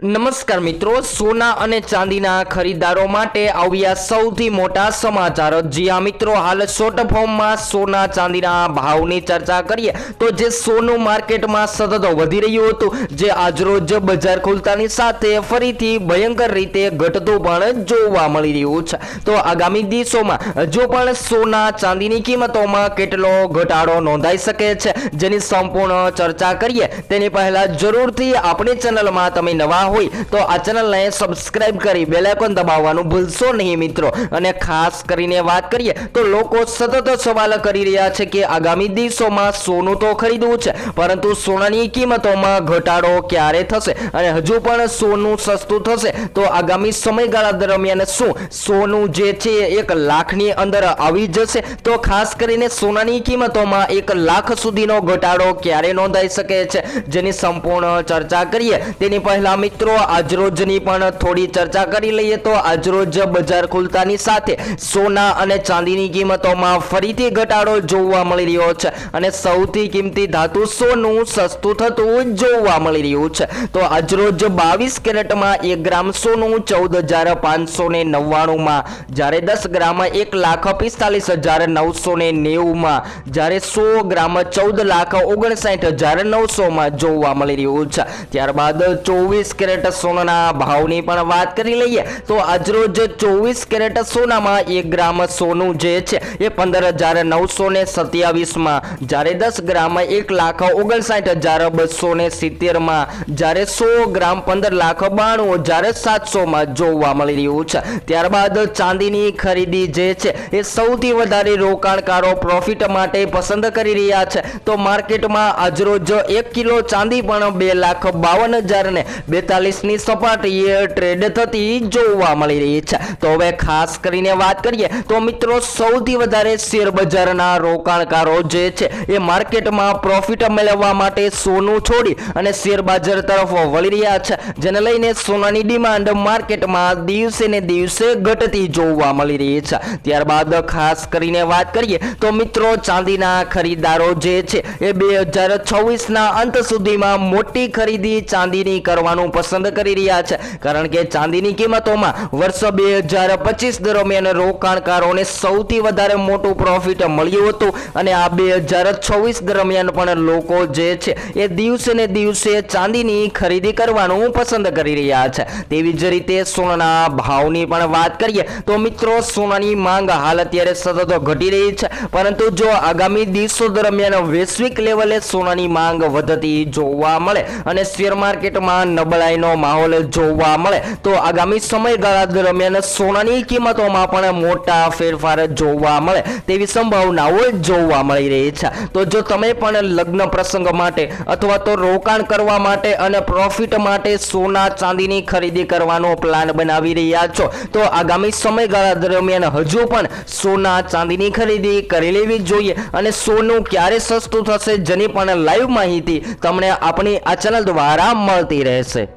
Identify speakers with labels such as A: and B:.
A: નમસ્કાર મિત્રો, સોના અને ચાંદીના ખરીદારો માટે આવ્યા સૌથી મોટા સમાચાર। જી હા મિત્રો, હાલ શોર્ટ ફોર્મમાં સોના ચાંદીના ભાવની ચર્ચા કરીએ તો જે સોનું માર્કેટમાં સતત વધી રહ્યું હતું, જે આજરોજ બજાર ખુલતાની સાથે ફરીથી ભયંકર રીતે ઘટતું પણ જોવા મળી રહ્યું છે। તો આગામી દિવસોમાં હજુ પણ સોના ચાંદીની કિંમતોમાં કેટલો ઘટાડો નોંધાઈ શકે છે, જેની સંપૂર્ણ ચર્ચા કરીએ તેની પહેલા જરૂરથી આપણી ચેનલમાં તમે નવા તો આ ચેનલને સબસ્ક્રાઇબ કરી બેલ આઇકોન દબાવવાનું ભૂલશો નહીં મિત્રો। અને ખાસ કરીને વાત કરીએ તો લોકો સતત સવાલ કરી રહ્યા છે કે આગામી દિવસોમાં સોનું તો ખરીદવું છે, પરંતુ સોનાની કિંમતોમાં ઘટાડો ક્યારે થશે અને હજુ પણ સોનું સસ્તું થશે તો આગામી સમયગાળા દરમિયાન શું સોનું જે છે 1 લાખની અંદર આવી જશે? તો ખાસ કરીને સોનાની કિંમતોમાં 1 લાખ સુધીનો ઘટાડો ક્યારે નોંધાઈ શકે છે, જેની સંપૂર્ણ ચર્ચા કરીએ તેની પહેલા મિત્રો આજરોજની પણ થોડી ચર્ચા કરી લઈએ। તો આજરોજ બજાર ખુલતાની સાથે સોના અને ચાંદીની કિંમતોમાં ફરીથી ઘટાડો જોવા મળી રહ્યો છે અને સૌથી કિંમતી ધાતુ સોનું સસ્તું થતું જોવા મળી રહ્યું છે। તો આજરોજ 22 કેરેટમાં 1 ગ્રામ સોનું 14,599 માં, જ્યારે 10 ગ્રામ 1,45,990 માં, જ્યારે 100 ગ્રામ 14,59,900 માં જોવા મળી રહ્યું છે। ત્યારબાદ 24 કેરેટ સોનાના ભાવની પણ વાત કરી લઈએ તો આજરોજ 24 કેરેટ સોનામાં 1 ગ્રામ સોનું જે છે એ 15,927 માં, જ્યારે 10 ગ્રામ 1,59,270 માં, જ્યારે 100 ગ્રામ 15,92,700 માં જોવા મળી રહ્યું છે। ત્યારબાદ ચાંદીની ખરીદી જે છે એ સૌથી વધારે રોકાણકારો પ્રોફિટ માટે પસંદ કરી રહ્યા છે। તો માર્કેટમાં આજરોજ 1 કિલો ચાંદી પણ 2,52,042 ની સપાટીએ ટ્રેડ થતી જોવા મળી રહી છે। તો હવે ખાસ કરીને વાત કરીએ તો મિત્રો સૌથી વધારે શેર બજારના રોકાણકારો જે છે એ માર્કેટમાં પ્રોફિટ મેળવવા માટે સોનું છોડી અને શેર બજાર તરફ વળી રહ્યા છે, જેને લઈને સોનાની ડિમાન્ડ માર્કેટમાં દિવસે ને દિવસે ઘટતી જોવા મળી રહી છે। ત્યારબાદ ખાસ કરીને વાત કરીએ તો મિત્રો ચાંદીના ખરીદારો જે છે એ 2026 ના અંત સુધીમાં મોટી ખરીદી ચાંદીની કરવાનું પસંદ કરી રહ્યા છે, કારણ કે ચાંદીની કિંમતોમાં વર્ષ 2025 દરમિયાન રોકાણકારોને સૌથી વધારે મોટું પ્રોફિટ મળ્યું હતું અને આ 2026 દરમિયાન પણ લોકો જે છે એ દિવસે ને દિવસે ચાંદીની ખરીદી કરવાનું પસંદ કરી રહ્યા છે। તેવી જ રીતે સોનાના ભાવની પણ વાત કરીએ તો મિત્રો સોનાની માંગ હાલ અત્યારે સતત ઘટી રહી છે, પરંતુ જો આગામી દિવસો દરમિયાન વૈશ્વિક લેવલે સોનાની માંગ વધતી જોવા મળે અને શેર માર્કેટમાં નબળાઈનો માહોલ જોવા મળે તો આગામી સમયગાળા દરમિયાન સોનાની કિંમતોમાં પણ મોટા ફેરફાર જોવા મળે તેવી સંભાવનાઓ જોવા મળી રહી છે। તો જો તમે પણ લગ્ન પ્રસંગ માટે અથવા તો રોકાણ કરવા માટે અને પ્રોફિટ માટે સોના ચાંદીની ખરીદી કરવાનો પ્લાન બનાવી રહ્યા છો તો આગામી સમયગાળા દરમિયાન હજુ પણ સોના ચાંદીની ખરીદી કરી લેવી જોઈએ અને સોનું ક્યારે સસ્તું થશે જેની પણ લાઈવ માહિતી તમને આપણી આ ચેનલ દ્વારા મળતી રહેશે।